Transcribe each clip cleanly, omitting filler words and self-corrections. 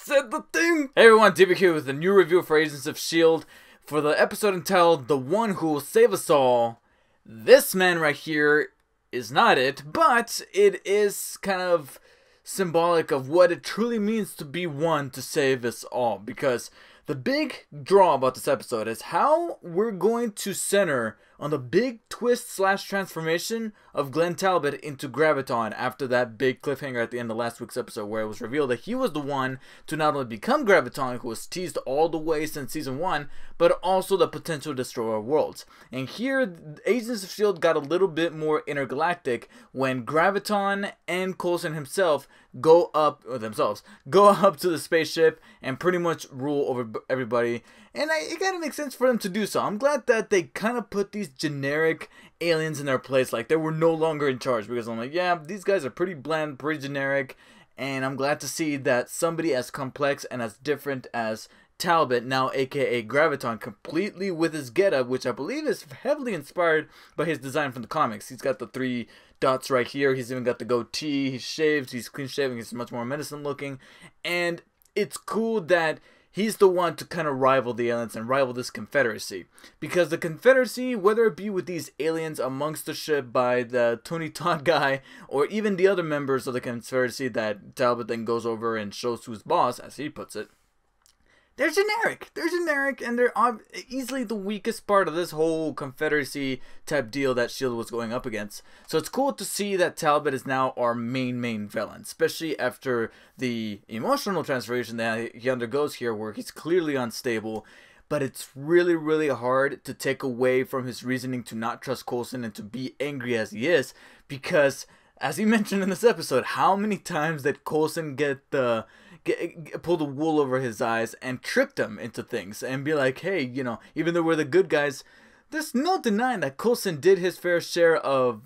said the thing! Hey everyone, DB here with a new review for Agents of S.H.I.E.L.D. for the episode entitled The One Who Will Save Us All. This man right here is not it, but it is kind of symbolic of what it truly means to be one to save us all. Because the big draw about this episode is how we're going to center on the big twist slash transformation of Glenn Talbot into Graviton after that big cliffhanger at the end of last week's episode, where it was revealed that he was the one to not only become Graviton, who was teased all the way since season 1, but also the potential destroyer of worlds. And here, Agents of S.H.I.E.L.D. got a little bit more intergalactic when Graviton and Coulson himself go up to the spaceship and pretty much rule over everybody. And it kind of makes sense for them to do so. I'm glad that they kind of put these generic aliens in their place, like they were no longer in charge, because I'm like, yeah, these guys are pretty bland, pretty generic, and I'm glad to see that somebody as complex and as different as Talbot, now aka Graviton, completely with his getup, which I believe is heavily inspired by his design from the comics. He's got the 3 dots right here, he's even got the goatee, he's shaved, he's clean shaven, he's much more menacing looking, and it's cool that he's the one to kind of rival the aliens and rival this Confederacy. Because the Confederacy, whether it be with these aliens amongst the ship by the Tony Todd guy, or even the other members of the Confederacy that Talbot then goes over and shows who's boss, as he puts it, they're generic. They're generic, and they're easily the weakest part of this whole Confederacy type deal that S.H.I.E.L.D. was going up against. So it's cool to see that Talbot is now our main villain, especially after the emotional transformation that he undergoes here, where he's clearly unstable. But it's really hard to take away from his reasoning to not trust Coulson and to be angry as he is, because, as he mentioned in this episode, how many times did Coulson pull the wool over his eyes and tricked him into things and be like, hey, you know, even though we're the good guys, there's no denying that Coulson did his fair share of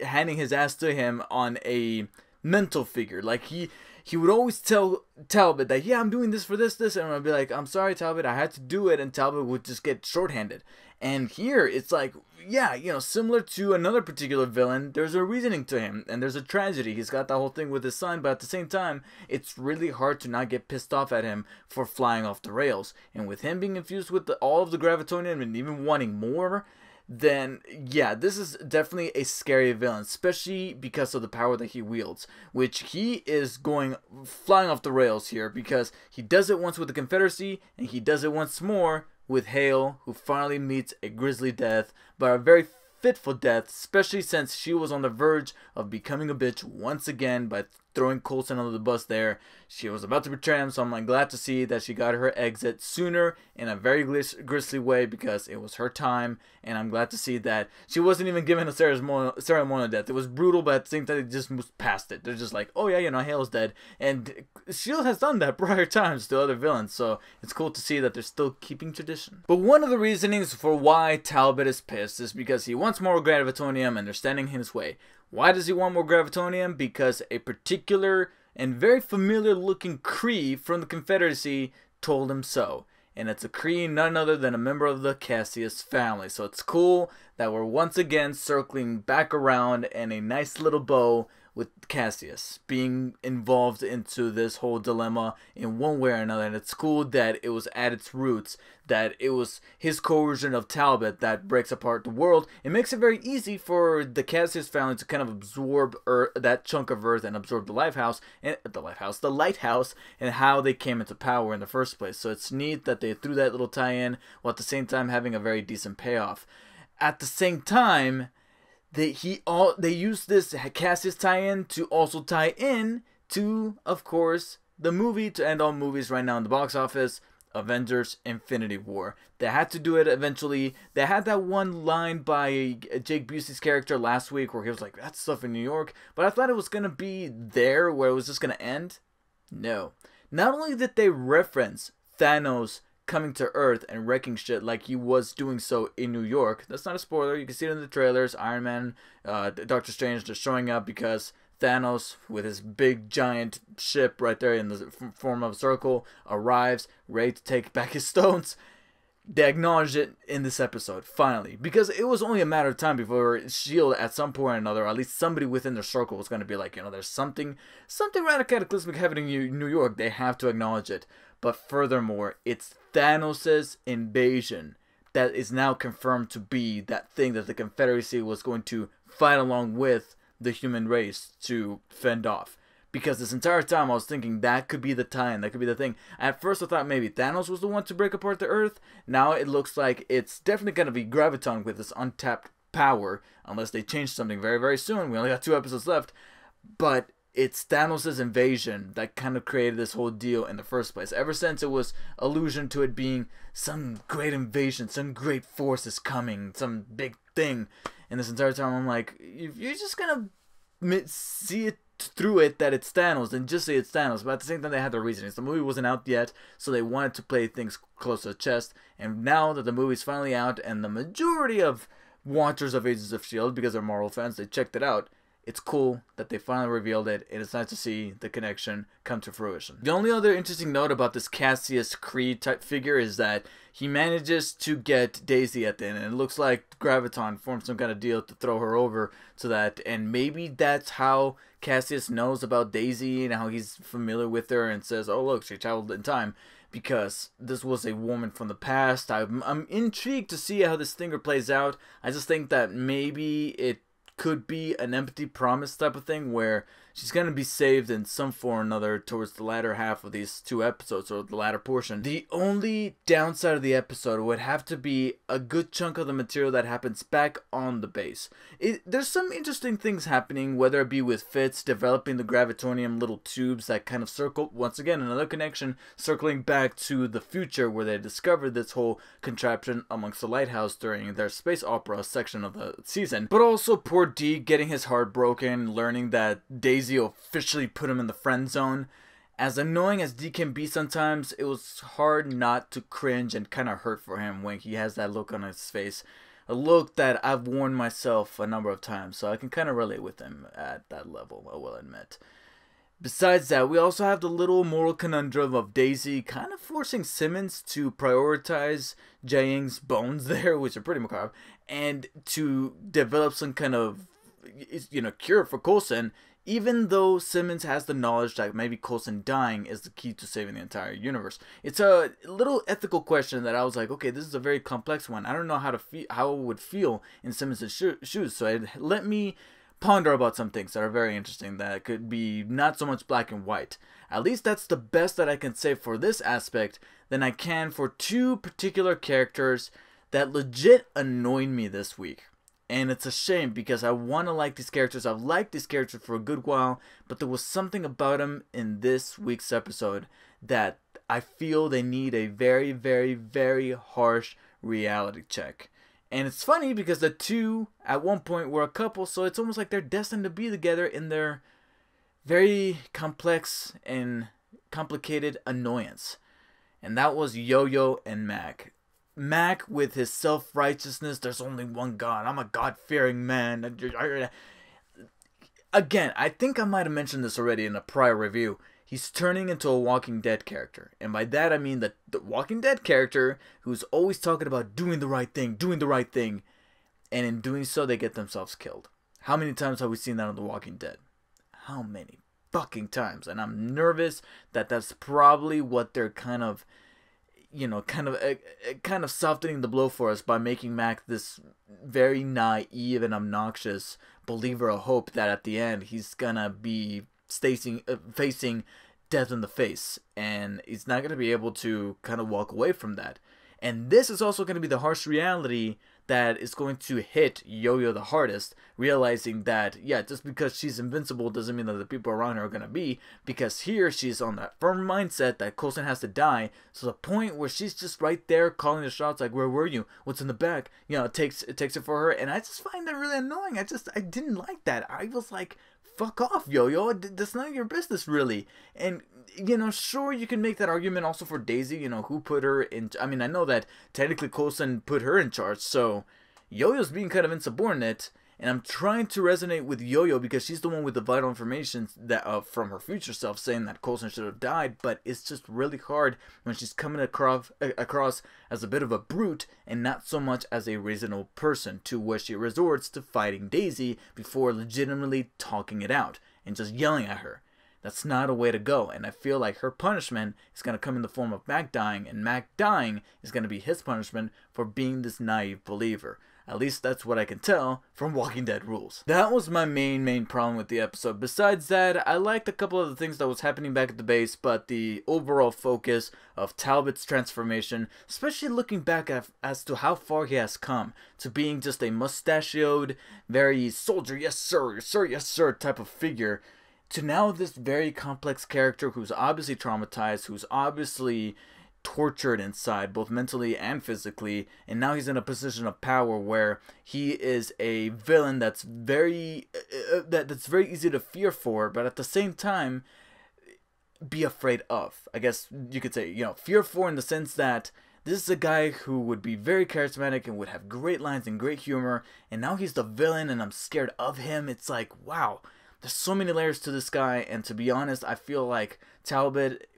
handing his ass to him on a mental figure. Like, he would always tell Talbot that, yeah, I'm doing this for this, and I'd be like, I'm sorry, Talbot, I had to do it, and Talbot would just get shorthanded. And here, it's like, yeah, you know, similar to another particular villain, there's a reasoning to him, and there's a tragedy. He's got that whole thing with his son, but at the same time, it's really hard to not get pissed off at him for flying off the rails. And with him being infused with all of the Gravitonium and even wanting more, then yeah, this is definitely a scary villain, especially because of the power that he wields, which he is going flying off the rails here, because he does it once with the Confederacy, and he does it once more with S.H.I.E.L.D., who finally meets a grisly death, but a very fitful death, especially since she was on the verge of becoming a bitch once again by throwing Coulson under the bus there. She was about to betray him, so I'm like, glad to see that she got her exit sooner in a very grisly way, because it was her time, and I'm glad to see that she wasn't even given a ceremonial death. It was brutal, but at the same time, they just moved past it. They're just like, oh yeah, you know, S.H.I.E.L.D's dead, and S.H.I.E.L.D. has done that prior times to other villains, so it's cool to see that they're still keeping tradition. But one of the reasonings for why Talbot is pissed is because he wants more Gravitonium, and they're standing in his way. Why does he want more Gravitonium? Because a particular and very familiar looking Kree from the Confederacy told him so. And it's a Kree, none other than a member of the Cassius family. So it's cool that we're once again circling back around in a nice little bow with Cassius being involved into this whole dilemma in one way or another. And it's cool that it was at its roots, that it was his coercion of Talbot that breaks apart the world. It makes it very easy for the Cassius family to kind of absorb that chunk of Earth and absorb the lighthouse, and how they came into power in the first place. So it's neat that they threw that little tie-in while at the same time having a very decent payoff. At the same time, they use this Cassius tie-in to also tie in to, of course, the movie to end all movies right now in the box office, Avengers Infinity War. They had to do it eventually. They had that one line by Jake Busey's character last week where he was like, that's stuff in New York, but I thought it was going to be there where it was just going to end. No. Not only did they reference Thanos coming to Earth and wrecking shit like he was doing so in New York. That's not a spoiler. You can see it in the trailers. Iron Man, Doctor Strange just showing up because Thanos, with his big giant ship right there in the form of a circle, arrives, ready to take back his stones. They acknowledged it in this episode, finally. Because it was only a matter of time before S.H.I.E.L.D. at some point or another, or at least somebody within their circle was going to be like, you know, there's something rather cataclysmic happening in New York. They have to acknowledge it. But furthermore, it's Thanos' invasion that is now confirmed to be that thing that the Confederacy was going to fight along with the human race to fend off. Because this entire time I was thinking that could be the time, that could be the thing. At first I thought maybe Thanos was the one to break apart the Earth. Now it looks like it's definitely going to be Graviton with this untapped power. Unless they change something very, very soon. We only got 2 episodes left. But it's Thanos' invasion that kind of created this whole deal in the first place. Ever since it was allusion to it being some great invasion, some great force is coming, some big thing. And this entire time I'm like, if you're just going to see it through it that it's Thanos, then just say it's Thanos. But at the same time, they had their reasons. The movie wasn't out yet, so they wanted to play things close to the chest. And now that the movie's finally out, and the majority of watchers of Agents of S.H.I.E.L.D., because they're Marvel fans, they checked it out. It's cool that they finally revealed it, and it's nice to see the connection come to fruition. The only other interesting note about this Cassius Creed type figure is that he manages to get Daisy at the end, and it looks like Graviton formed some kind of deal to throw her over to that, and maybe that's how Cassius knows about Daisy and how he's familiar with her and says, oh look, she traveled in time, because this was a woman from the past. I'm intrigued to see how this thing plays out. I just think that maybe it could be an empty promise type of thing where she's going to be saved in some form or another towards the latter half of these 2 episodes, or the latter portion. The only downside of the episode would have to be a good chunk of the material that happens back on the base. There's some interesting things happening, whether it be with Fitz developing the gravitonium little tubes that kind of circle, once again another connection, circling back to the future where they discovered this whole contraption amongst the lighthouse during their space opera section of the season. But also poor D getting his heart broken, learning that Daisy officially put him in the friend zone. As annoying as D can be sometimes, it was hard not to cringe and kind of hurt for him when he has that look on his face. A look that I've worn myself a number of times, so I can kind of relate with him at that level, I will admit. Besides that, we also have the little moral conundrum of Daisy kind of forcing Simmons to prioritize Jiaying's bones there, which are pretty macabre, and to develop some kind of, you know, cure for Coulson, even though Simmons has the knowledge that maybe Coulson dying is the key to saving the entire universe. It's a little ethical question that I was like, okay, this is a very complex one. I don't know how it would feel in Simmons' shoes, so it let me ponder about some things that are very interesting that could be not so much black and white. At least that's the best that I can say for this aspect than I can for 2 particular characters that legit annoyed me this week. And it's a shame because I want to like these characters. I've liked these characters for a good while, but there was something about them in this week's episode that I feel they need a very, very, very harsh reality check. And it's funny because the 2 at one point were a couple, so it's almost like they're destined to be together in their very complex and complicated annoyance. And that was Yo-Yo and Mac. Mac with his self-righteousness, there's only one God, I'm a God-fearing man. Again, I think I might have mentioned this already in a prior review. He's turning into a Walking Dead character. And by that I mean the Walking Dead character who's always talking about doing the right thing. And in doing so, they get themselves killed. How many times have we seen that on The Walking Dead? How many fucking times? And I'm nervous that that's probably what they're kind of, you know, kind of softening the blow for us by making Mac this very naive and obnoxious believer of hope that at the end he's gonna be facing death in the face, and he's not gonna be able to kind of walk away from that. And this is also gonna be the harsh reality that is going to hit Yo-Yo the hardest, realizing that, yeah, just because she's invincible doesn't mean that the people around her are going to be, because here she's on that firm mindset that Coulson has to die, so the point where she's just right there calling the shots, like, where were you? What's in the back? You know, it takes it for her, and I just find that really annoying. I didn't like that. I was like, fuck off, Yo-Yo, that's none of your business, really. And, you know, sure, you can make that argument also for Daisy, you know, who put her in, I mean, I know that technically Coulson put her in charge, so Yo-Yo's being kind of insubordinate, And I'm trying to resonate with Yo-Yo because she's the one with the vital information that from her future self saying that Coulson should have died, but it's just really hard when she's coming across as a bit of a brute and not so much as a reasonable person, to where she resorts to fighting Daisy before legitimately talking it out and just yelling at her. That's not a way to go, and I feel like her punishment is going to come in the form of Mac dying, and Mac dying is going to be his punishment for being this naive believer. At least that's what I can tell from Walking Dead rules. That was my main problem with the episode. Besides that, I liked a couple of the things that was happening back at the base, but the overall focus of Talbot's transformation, especially looking back as to how far he has come, to being just a mustachioed, very soldier, yes sir type of figure, to now this very complex character who's obviously traumatized, who's obviously tortured inside, both mentally and physically, and now he's in a position of power where he is a villain that's very easy to fear for, but at the same time be afraid of. I guess you could say, fear for in the sense that this is a guy who would be very charismatic and would have great lines and great humor, and now he's the villain and I'm scared of him. It's like, wow. There's so many layers to this guy, and to be honest, I feel like Talbot,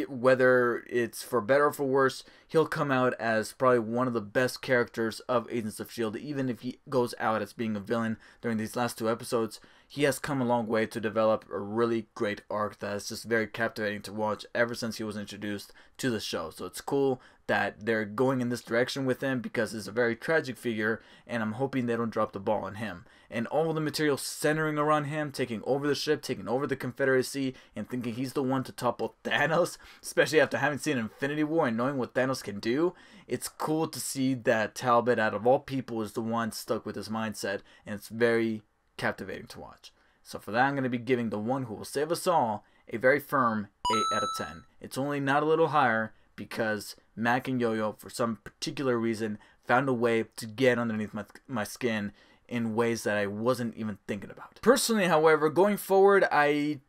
whether it's for better or for worse, he'll come out as probably one of the best characters of Agents of S.H.I.E.L.D. Even if he goes out as being a villain during these last 2 episodes, he has come a long way to develop a really great arc that is just very captivating to watch ever since he was introduced to the show. So it's cool that they're going in this direction with him because he's a very tragic figure, and I'm hoping they don't drop the ball on him. And all the material centering around him, taking over the ship, taking over the Confederacy, and thinking he's the one to topple Thanos, especially after having seen Infinity War and knowing what Thanos can do. It's cool to see that Talbot, out of all people, is the one stuck with this mindset, and it's very captivating to watch. So for that, I'm going to be giving The One Who Will Save Us All a very firm 8 out of 10. It's only not a little higher because Mac and Yo-Yo, for some particular reason, found a way to get underneath my skin in ways that I wasn't even thinking about. Personally, however, going forward, I'm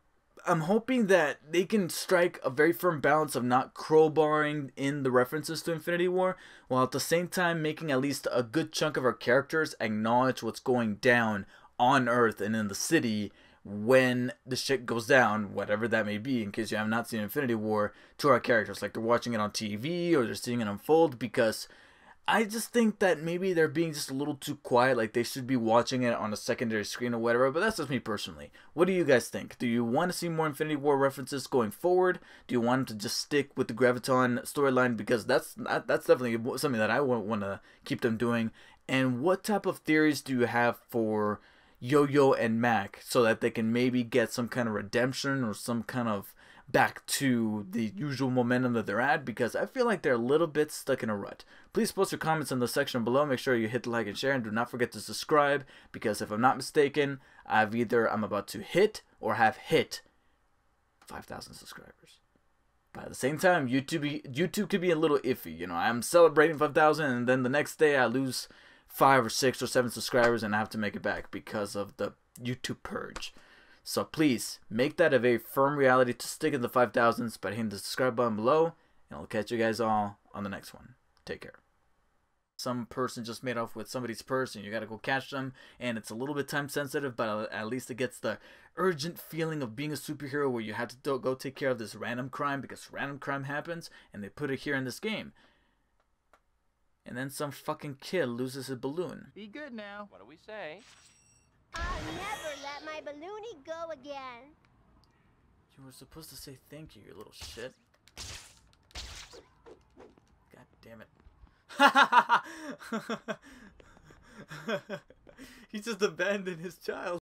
hoping that they can strike a very firm balance of not crowbarring in the references to Infinity War, while at the same time making at least a good chunk of our characters acknowledge what's going down on Earth and in the city when the shit goes down, whatever that may be, in case you have not seen Infinity War, to our characters. Like they're watching it on TV or they're seeing it unfold, because I just think that maybe they're being just a little too quiet, like they should be watching it on a secondary screen or whatever, but that's just me personally. What do you guys think? Do you want to see more Infinity War references going forward? Do you want them to just stick with the Graviton storyline? Because that's definitely something that I want to keep them doing. And what type of theories do you have for Yo-Yo and Mac, so that they can maybe get some kind of redemption or some kind of back to the usual momentum that they're at? Because I feel like they're a little bit stuck in a rut. Please post your comments in the section below. Make sure you hit the like and share, and do not forget to subscribe, because if I'm not mistaken, I'm about to hit or have hit 5,000 subscribers. But at the same time, YouTube could be a little iffy. I'm celebrating 5,000 and then the next day I lose 5 or 6 or 7 subscribers and I have to make it back because of the YouTube purge. So please make that a very firm reality to stick in the 5,000s by hitting the subscribe button below, and I'll catch you guys all on the next one. Take care. Some person just made off with somebody's purse and you gotta go catch them, and it's a little bit time sensitive, but at least it gets the urgent feeling of being a superhero where you have to go take care of this random crime, because random crime happens and they put it here in this game. And then some fucking kid loses his balloon. Be good now. What do we say? I'll never let my balloony go again. You were supposed to say thank you, you little shit. God damn it. He just abandoned his child.